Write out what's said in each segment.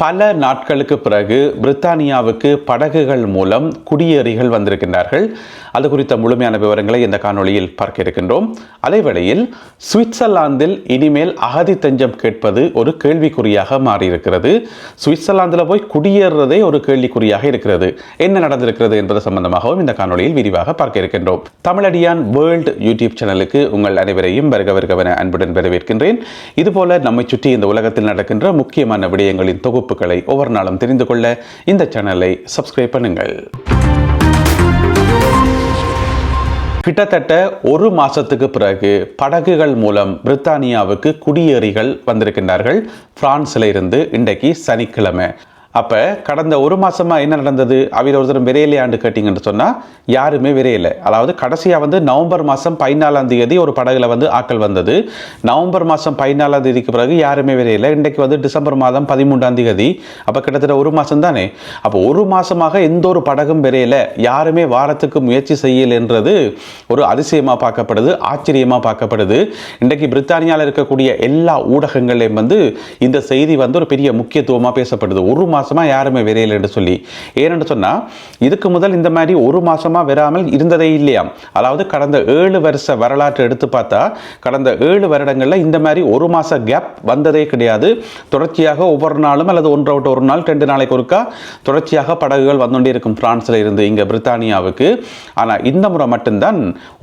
பல நாட்களுக்கு பிறகு பிரித்தானியாவுக்கு படகுகள் மூலம் குடியேறிகள் வந்திருக்கின்றார்கள். அது குறித்த முழுமையான விவரங்களை இந்த காணொளியில் பார்க்க இருக்கின்றோம். அதேவேளையில் சுவிட்சர்லாந்தில் இனிமேல் அகதி தஞ்சம் கேட்பது ஒரு கேள்விக்குறியாக மாறியிருக்கிறது. சுவிட்சர்லாந்தில் போய் குடியேறுவதே ஒரு கேள்விக்குறியாக இருக்கிறது. என்ன நடந்திருக்கிறது என்பது சம்பந்தமாகவும் இந்த காணொளியில் விரிவாக பார்க்க இருக்கின்றோம். தமிழடியான் வேர்ல்டு யூடியூப் சேனலுக்கு உங்கள் அனைவரையும் வருகவென அன்புடன் வரவேற்கின்றேன். இதுபோல நம்மை சுற்றி இந்த உலகத்தில் நடக்கின்ற முக்கியமான விடயங்களின் தொகுப்புகளை ஒவ்வொரு நாளும் தெரிந்து கொள்ள இந்த சேனலை சப்ஸ்கிரைப் பண்ணுங்கள். கிட்டத்தட்ட ஒரு மாசத்துக்கு பிறகு படகுகள் மூலம் பிரித்தானியாவுக்கு குடியேறிகள் வந்திருக்கின்றார்கள். பிரான்ஸ்ல இருந்து இன்றைக்கு சனிக்கிழமை. அப்போ கடந்த ஒரு மாசமா என்ன நடந்தது? அவையில் ஒருத்தரும் விரையிலையாண்டு கேட்டிங்கன்னு சொன்னால் யாருமே விரையில. அதாவது கடைசியாக நவம்பர் மாதம் 14ஆம் தேதி ஒரு படகுல ஆக்கள் வந்தது. நவம்பர் மாதம் 14ஆம் தேதிக்கு பிறகு யாருமே விரையில. இன்றைக்கு டிசம்பர் மாதம் 13ஆம் தேதி. அப்போ கிட்டத்தட்ட ஒரு மாதம் தானே. அப்போ ஒரு மாசமாக எந்த ஒரு படகும் விரையில, யாருமே வாரத்துக்கு முயற்சி செய்யலைன்றது ஒரு அதிசயமாக பார்க்கப்படுது, ஆச்சரியமாக பார்க்கப்படுது. இன்றைக்கு பிரித்தானியாவில் இருக்கக்கூடிய எல்லா ஊடகங்களையும் இந்த செய்தி ஒரு பெரிய முக்கியத்துவமாக பேசப்படுது. ஒரு மாசமா யாருமே விரையில என்று சொல்லி. ஏனென்று சொன்னா இதுக்கு முதல் இந்த மாதிரி ஒரு மாசமா வராமல் இருந்ததே இல்லையாம். அதாவது கடந்த 7 வருஷ வரலாற்றை எடுத்து பார்த்தா கடந்த 7 வருடங்கள்ல இந்த மாதிரி ஒரு மாச கேப் வந்ததே கிடையாது. தொடர்ச்சியாக ஒவ்வொரு நாளும் அல்லது ஒன்றை விட்டு ஒரு நாள் 2 நாளைக்கு ஒருக்கா தொடர்ச்சியாக படகுகள் வந்துட்டே இருக்கும் பிரான்ஸ்ல இருந்து இங்க பிரித்தானியாவுக்கு. ஆனா இந்த முறை மட்டும்தான்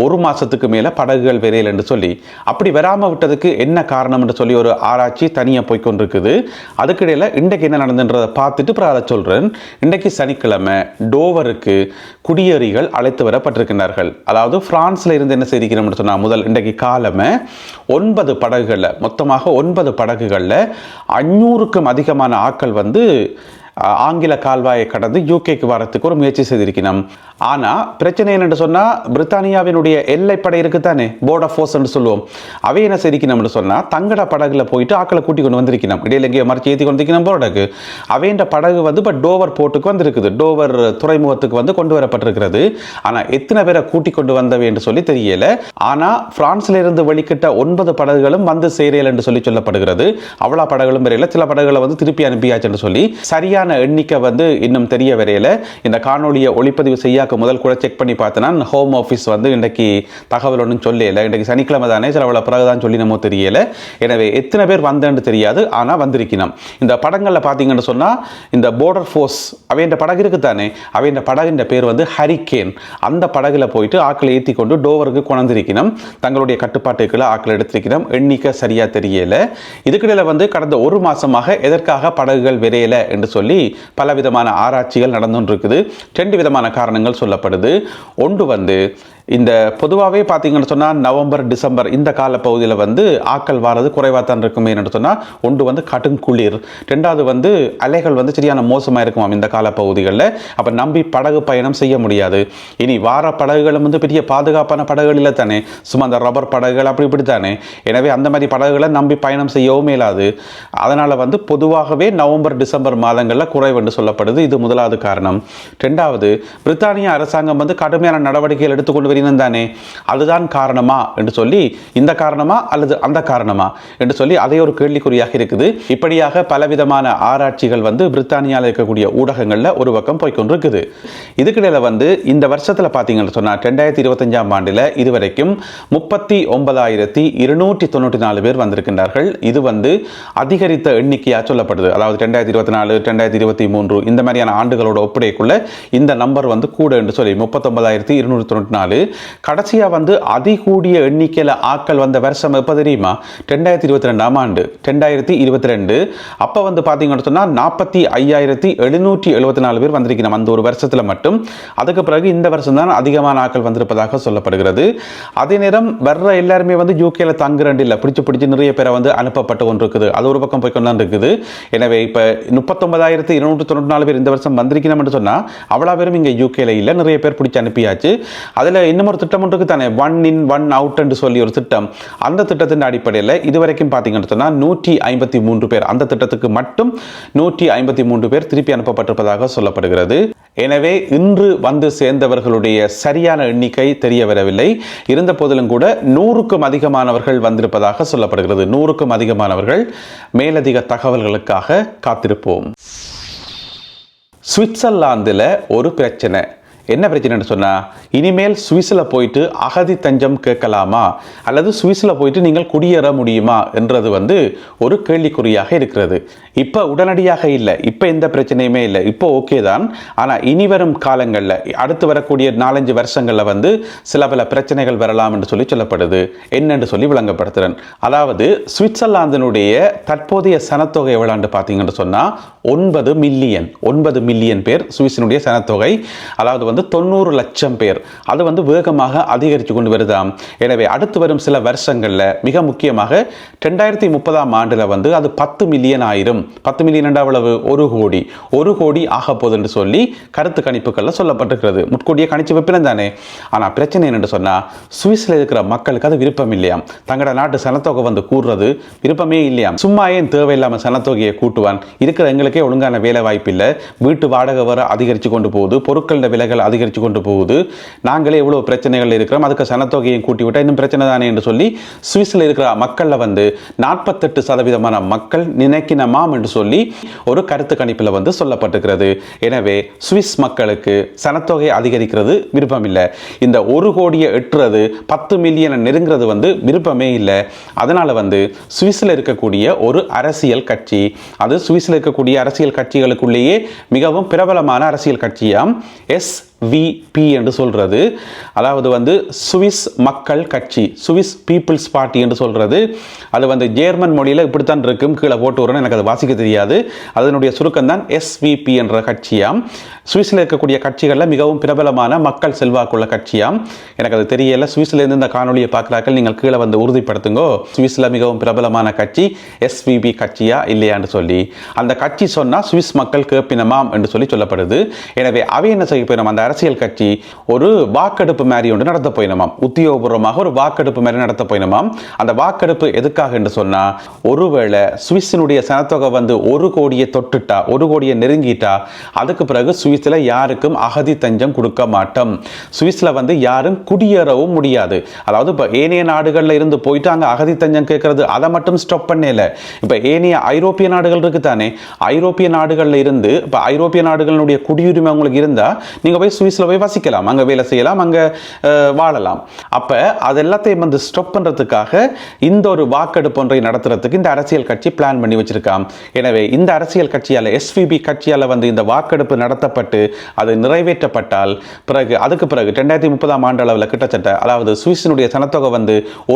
ஒரு மாசத்துக்கு மேல படகுகள் விரையில் என்று சொல்லி. அப்படி வராம விட்டதுக்கு என்ன காரணம் என்று சொல்லி ஒரு ஆராய்ச்சி தனியா போய்கொண்டிருக்குது. அதுக்கிடையில இன்றைக்கு என்ன நடந்துன்றதை பார்த்துட்டு அதை சொல்றேன். இன்றைக்கு சனிக்கிழமை டோவருக்கு குடியேறிகள் அழைத்து வரப்பட்டிருக்கிறார்கள். அதாவது பிரான்ஸ்ல இருந்து என்ன செய்திக்கிறோம்னு சொன்னா முதல் இன்றைக்கு காலமே 9 படகுகள்ல மொத்தமாக 9 படகுகள்ல 500க்கும் அதிகமான ஆட்கள் ஆங்கில கால்வாயை கடந்து யூகேக்கு வரத்துக்கு ஒரு முயற்சி செய்திருக்கணும். ஆனால் பிரச்சனை என்னென்று சொன்னால் பிரித்தானியாவினுடைய எல்லைப்படை இருக்குத்தானே, போர்டர் ஃபோர்ஸ் என்று சொல்லுவோம். அவை என்ன செய்திக்கணும்னு சொன்னால் தங்கட படகுல போயிட்டு ஆக்களை கூட்டி கொண்டு வந்திருக்கணும். இடையில எங்கேயோ மறைச்சி ஏற்றி கொண்டிருக்கணும் போர்டக்கு. அவைன்ற படகு இப்போ டோவர் போர்ட்டுக்கு வந்திருக்குது, டோவர் துறைமுகத்துக்கு கொண்டு வரப்பட்டிருக்கிறது. ஆனால் எத்தனை பேரை கூட்டி கொண்டு வந்தவை என்று சொல்லி தெரியல. ஆனால் பிரான்ஸ்ல இருந்து வெளிக்கிட்ட 9 படகுகளும் சேரையில் என்று சொல்லி சொல்லப்படுகிறது. அவ்வளோ படகுகளும் வரையில, சில படகுகளை திருப்பி அனுப்பியாச்சு என்று சொல்லி சரியான எண்ணிக்கை இன்னும் தெரிய வரையில. இந்த காணொலியை ஒளிப்பதிவு செய்ய முதல் கூட செக் பண்ணி பார்த்தேன். ஹோம் ஆஃபீஸ் இன்றைக்கு தகவல் ஒன்றும் சொல்லல. இன்றைக்கு சனிக்கிழமை தானே, சில பிறகுதான் சொல்லி நம்ம தெரியல. எனவே எத்தனை பேர் வந்தேன்னு தெரியாது, ஆனால் வந்திருக்கணும். இந்த படங்களில் பார்த்தீங்கன்னு சொன்னால் இந்த போர்டர் ஃபோர்ஸ் அவைன்ற படகு இருக்குத்தானே, அவைன்ற படகுன்ற பேர் ஹரிக்கேன். அந்த படகுல போயிட்டு ஆக்களை ஏற்றி கொண்டு டோவருக்கு கொண்டிருக்கணும். தங்களுடைய கட்டுப்பாட்டுக்குள்ள ஆக்களை எடுத்திருக்கணும். எண்ணிக்கை சரியா தெரியல. இதுக்கிடையில கடந்த ஒரு மாசமாக எதற்காக படகுகள் விரையல என்று சொல்லி பலவிதமான ஆராய்ச்சிகள் நடந்து இருக்குது. 2 விதமான காரணங்கள் சொல்லப்படுது. ஒன்று இந்த பொதுவாகவே பார்த்தீங்கன்னு சொன்னால் நவம்பர் டிசம்பர் இந்த கால பகுதியில் ஆக்கள் வாரது குறைவாக தான் இருக்குமே என்று சொன்னால் ஒன்று கடும் குளிர், ரெண்டாவது அலைகள் சரியான மோசமாக இருக்குமாம் இந்த கால பகுதிகளில். அப்போ நம்பி படகு பயணம் செய்ய முடியாது. இனி வார படகுகளும் பெரிய பாதுகாப்பான படகுகள் இல்லை தானே, சும்மா அந்த ரப்பர் படகுகள் அப்படி இப்படி தானே. எனவே அந்த மாதிரி படகுகளை நம்பி பயணம் செய்யவும் மேலாது. அதனால் பொதுவாகவே நவம்பர் டிசம்பர் மாதங்களில் குறைவென்று சொல்லப்படுது. இது முதலாவது காரணம். ரெண்டாவது, பிரித்தானிய அரசாங்கம் கடுமையான நடவடிக்கைகள் எடுத்துக்கொண்டு தானே, அதுதான் காரணமா என்று சொல்லி, இந்த காரணமா அல்லது அந்த காரணமா என்று சொல்லி அதே ஒரு கேள்விக்குறியாக இருக்குது. இப்படியாக பலவிதமான ஆராய்ச்சிகள் பிரித்தானியாவில் இருக்கக்கூடிய ஊடகங்கள்ல ஒரு பக்கம் போய்கொண்டிருக்குது. இதுக்கிடையில இந்த வருஷத்துல பாத்தீங்கன்னு சொன்னா 2025ஆம் ஆண்டுல இதுவரைக்கும் 39,294 பேர் வந்திருக்கின்றார்கள். இது அதிகரித்த எண்ணிக்கையா சொல்லப்படுது. அதாவது 2024 2023 இந்த மாதிரியான ஆண்டுகளோட ஒப்படைக்குள்ள இந்த நம்பர் கூட என்று சொல்லி 39,294. கடைசியா அதிகூடிய எண்ணிக்கையில் ஆட்கள் வந்த வருஷம் எப்ப தெரியுமா? 2022ஆம் ஆண்டு 2022. அப்ப பாத்தீங்கன்னு சொன்னா 45,774 பேர் வந்திருக்கணும் அந்த ஒரு வருஷத்துல மட்டும். அதுக்கு பிறகு இந்த வருஷம் தான் அதிகமான ஆட்கள் வந்திருப்பதாக சொல்லப்படுகிறது. அதே நேரம் வர்ற எல்லாருமே யூகேல தங்குறண்டு இல்லை, பிடிச்சு நிறைய பேரை அனுப்பப்பட்டு கொண்டிருக்குது. அது ஒரு பக்கம் போய் கொண்டு இருக்குது. எனவே இப்ப 39,294 பேர் இந்த வருஷம் வந்திருக்கணும் என்று சொன்னா அவ்வளவு பேரும் இங்க யூகேல இல்ல, நிறைய பேர் பிடிச்சு அனுப்பியாச்சு. அதுல இன்னும் ஒரு திட்டம் இருக்கு தானே, 1 in 1 out என்று சொல்லி ஒரு திட்டம். அந்த திட்டத்தின் அடிப்படையில் இதுவரைக்கும் பார்த்தீங்கன்னு சொன்னா 153 பேர், அந்த திட்டத்துக்கு மட்டும் 153 பேர் திருப்பி அனுப்பப்பட்டிருப்பதாக சொல்லப்படுகிறது. எனவே இன்று வந்து சேர்ந்தவர்களுடைய சரியான எண்ணிக்கை தெரிய வரவில்லை. இருந்த போதிலும் கூட 100க்கும் அதிகமானவர்கள் வந்திருப்பதாக சொல்லப்படுகிறது. 100க்கும் அதிகமானவர்கள். மேலதிக தகவல்களுக்காக காத்திருப்போம். சுவிட்சர்லாந்தில் ஒரு பிரச்சனை. என்ன பிரச்சனைன்னு சொன்னால், இனிமேல் சுவிஸில் போயிட்டு அகதி தஞ்சம் கேட்கலாமா அல்லது சுவிஸில் போயிட்டு நீங்கள் குடியேற முடியுமா என்றது ஒரு கேள்விக்குறியாக இருக்கிறது. இப்போ உடனடியாக இல்லை, இப்போ எந்த பிரச்சனையுமே இல்லை, இப்போ ஓகே தான். ஆனால் இனி வரும் காலங்களில் அடுத்து வரக்கூடிய 4-5 வருஷங்களில் சில பல பிரச்சனைகள் வரலாம் என்று சொல்லப்படுது. என்னென்று சொல்லி விளங்கப்படுத்துகிறேன். அதாவது சுவிட்சர்லாந்தினுடைய தற்போதைய சனத்தொகை எவ்வளோன்னு பார்த்தீங்கன்னு சொன்னால் 9 மில்லியன் பேர் சுவிஸினுடைய சனத்தொகை. அதாவது 90 லட்சம் பேர். அது வேகமாக அதிகரித்து கொண்டு வருதாம். எனவே அடுத்து வரும் சில வருஷங்களில் மிக முக்கியமாக 2030ஆம் ஆண்டில் அது 10 மில்லியன் ஆயிரும். 10 மில்லியன் எவ்வளவு? 1 கோடி ஆக போகுது என்று சொல்லி கருத்து கணிப்புகளில் சொல்லப்பட்டிருக்கிறது. முற்கூடிய கணிச்சு வைப்பினம் தானே. ஆனால் பிரச்சனை என்னென்று சொன்னால், சுவிஸில் இருக்கிற மக்களுக்கு அது விருப்பம் இல்லையாம். தங்களோட நாட்டு சனத்தொகை கூடுறது விருப்பமே இல்லையாம். சும்மா ஏன் தேவையில்லாமல் சனத்தொகையை கூட்டுவான்? இருக்கிற எங்களுக்கே ஒழுங்கான வேலை வாய்ப்பு இல்லை, வீட்டு வாடகை வர அதிகரித்து கொண்டு போகுது, பொருட்களோட விலைகள் அதிகரித்து கொண்டு போகுது, நாங்களே எவ்வளவு பிரச்சனைகள் இருக்கிறோம், அதுக்கு சனத்தொகையை கூட்டி விட்டால் இன்னும் பிரச்சனை தானே என்று சொல்லி சுவிஸில் இருக்கிற மக்களில் 48% மக்கள் நினைக்கினமாம் என்று சொல்லி ஒரு கருத்து கணிப்பில் சொல்லப்பட்டிருக்கிறது. எனவே சுவிஸ் மக்களுக்கு சனத்தொகை அதிகரிக்கிறது விருப்பம் இல்லை. இந்த 1 கோடியை எட்டுறது 10 மில்லியனை நெருங்கிறது விருப்பமே இல்லை. அதனால சுவிஸில் இருக்கக்கூடிய ஒரு அரசியல் கட்சி, அது சுவிஸில் இருக்கக்கூடிய அரசியல் கட்சிகளுக்குள்ளேயே மிகவும் பிரபலமான அரசியல் கட்சியாம் SVP என்று சொல்றது. அதாவது சுவிஸ் மக்கள் கட்சி, சுவிஸ் பீப்புள்ஸ் பார்ட்டி என்று சொல்றது. அது ஜேர்மன் மொழியில் இப்படித்தான் இருக்கும். கீழே போட்டு வரணும், எனக்கு அது வாசிக்க தெரியாது. அதனுடைய சுருக்கம் தான் SVP என்ற கட்சியாம். சுவிஸில் இருக்கக்கூடிய கட்சிகளில் மிகவும் பிரபலமான மக்கள் செல்வாக்குள்ள கட்சியாம். எனக்கு அது தெரியல. சுவிஸில் இருந்து இந்த காணொலியை பார்க்குறாக்கள் நீங்கள் கீழே உறுதிப்படுத்துங்க. சுவிஸில் மிகவும் பிரபலமான கட்சி SVP கட்சியா இல்லையான்னு சொல்லி. அந்த கட்சி சொன்னால் சுவிஸ் மக்கள் கேட்பினமாம் என்று சொல்லப்படுது. எனவே அவை என்ன செய்ய போயிடும், அந்த அரசியல் கட்சி ஒரு வாக்கெடுப்பு மாதிரி ஒன்று நடத்த போயினமாம். உத்தியோகபூர்வமாக ஒரு வாக்கெடுப்பு மாதிரி நடத்த போயினமாம். அந்த வாக்கெடுப்பு எதுக்காக என்று சொன்னா, ஒருவேளை சுவிஸினுடைய சனத்தொகை 1 கோடியை தொட்டுட்டா, 1 கோடியை நெருங்கிட்டா, அதுக்கு பிறகு சுவிஸில் யாருக்கும் அகதி தஞ்சம் கொடுக்க மாட்டோம். சுவிஸில் யாரும் குடியேறவும் முடியாது. அதாவது இப்போ ஏனைய நாடுகளில் இருந்து போயிட்டு அங்கே அகதி தஞ்சம் கேட்கறது அதை மட்டும் ஸ்டாப் பண்ணல. இப்போ ஏனைய ஐரோப்பிய நாடுகள் இருக்கு தானே, ஐரோப்பிய நாடுகளில் இருந்து இப்போ ஐரோப்பிய நாடுகளுடைய குடியுரிமை உங்களுக்கு இருந்தால் நீங்கள் போய் சுவிஸில் போய் வசிக்கலாம், அங்கே வேலை செய்யலாம், அங்கே வாழலாம். அப்போ அது எல்லாத்தையும் ஸ்டாப் பண்ணுறதுக்காக இந்த ஒரு வாக்கெடுப்பு ஒன்றை நடத்துறதுக்கு இந்த அரசியல் கட்சி பிளான் பண்ணி வச்சிருக்காம். எனவே இந்த அரசியல் கட்சியால் SVP கட்சியால் இந்த வாக்கெடுப்பு நடத்தப்பட்டு அது நிறைவேற்றப்பட்டால் அதுக்கு பிறகு 2030ஆம் ஆண்டு அளவில் கிட்டத்தட்ட, அதாவது சுவிஸினுடைய சனத்தொகை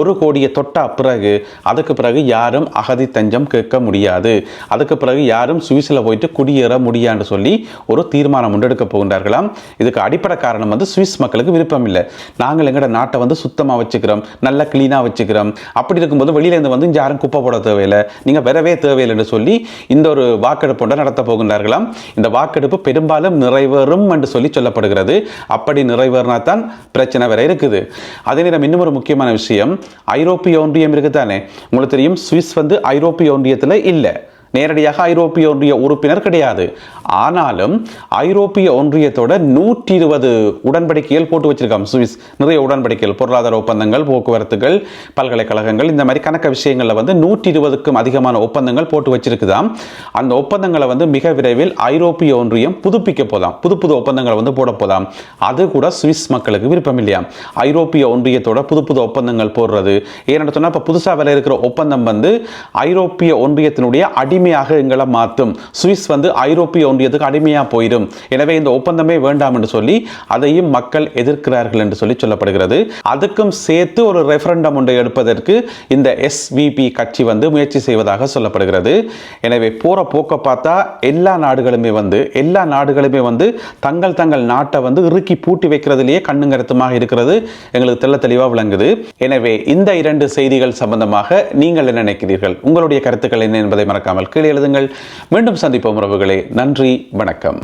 1 கோடியை தொட்டா பிறகு அதுக்கு பிறகு யாரும் அகதி தஞ்சம் கேட்க முடியாது. அதுக்கு பிறகு யாரும் சுவிஸில் போயிட்டு குடியேற முடியான்னு சொல்லி ஒரு தீர்மானம் முன்னெடுக்க போகின்றார்களாம். இதுக்கு அடிப்படை காரணம் சுவிஸ் மக்களுக்கு விருப்பம் இல்லை. நாங்கள் எங்களோட நாட்டை சுத்தமாக வச்சுக்கிறோம், நல்லா கிளீனாக வச்சுக்கிறோம். அப்படி இருக்கும்போது வெளியிலேருந்து யாரும் குப்பை போட தேவையில்லை, நீங்கள் வரவே தேவையில்லை என்று சொல்லி இந்த ஒரு வாக்கெடுப்பு ஒன்றை நடத்த போகின்றார்களாம். இந்த வாக்கெடுப்பு பெரும்பாலும் நிறைவேறும் என்று சொல்லப்படுகிறது. அப்படி நிறைவேறினா தான் பிரச்சனை வர இருக்குது. அதே நேரம் இன்னும் ஒரு முக்கியமான விஷயம், ஐரோப்பிய ஒன்றியம் இருக்குதானே, உங்களுக்கு தெரியும் சுவிஸ் ஐரோப்பிய ஒன்றியத்தில் இல்லை, நேரடியாக ஐரோப்பிய ஒன்றிய உறுப்பினர் கிடையாது. ஆனாலும் ஐரோப்பிய ஒன்றியத்தோட 120 உடன்படிக்கைகள் போட்டு வச்சிருக்காங்க சுவிஸ். நிறைய உடன்படிக்கைகள், பொருளாதார ஒப்பந்தங்கள், போக்குவரத்துகள், பல்கலைக்கழகங்கள், இந்த மாதிரி கணக்க விஷயங்களில் 120க்கும் அதிகமான ஒப்பந்தங்கள் போட்டு வச்சிருக்குதாம். அந்த ஒப்பந்தங்களை மிக விரைவில் ஐரோப்பிய ஒன்றியம் புதுப்பிக்க போதாம், புது ஒப்பந்தங்களை போட போதாம். அது கூட சுவிஸ் மக்களுக்கு விருப்பம் இல்லையாம். ஐரோப்பிய ஒன்றியத்தோட புது ஒப்பந்தங்கள் போடுறது ஏன்னு சொன்னால், இப்போ புதுசாக விலை இருக்கிற ஒப்பந்தம் ஐரோப்பிய ஒன்றியத்தினுடைய அடிமையாக எங்களை மாற்றும். சுவிஸ் ஐரோப்பிய ஒன்றியத்துக்கு அடிமையாக போயிடும். எனவே இந்த ஒப்பந்தமே வேண்டாம் என்று சொல்லி அதையும் மக்கள் எதிர்க்கிறார்கள் என்று சொல்லப்படுகிறது. அதுக்கும் சேர்த்து ஒரு ரெஃபரண்டம் ஒன்றை எடுப்பதற்கு இந்த SVP கட்சி முயற்சி செய்வதாக சொல்லப்படுகிறது. எனவே போற போக்க பார்த்தா எல்லா நாடுகளுமே தங்கள் நாட்டை இறுக்கி பூட்டி வைக்கிறதுலேயே கண்ணுங்கருத்துமாக இருக்கிறது எங்களுக்கு தெளிவாக விளங்குது. எனவே இந்த 2 செய்திகள் சம்பந்தமாக நீங்கள் என்ன நினைக்கிறீர்கள்? உங்களுடைய கருத்துக்கள் என்ன என்பதை மறக்காமல் கீழே எழுதுங்கள். மீண்டும் சந்திப்போம் உறவுகளே. நன்றி, வணக்கம்.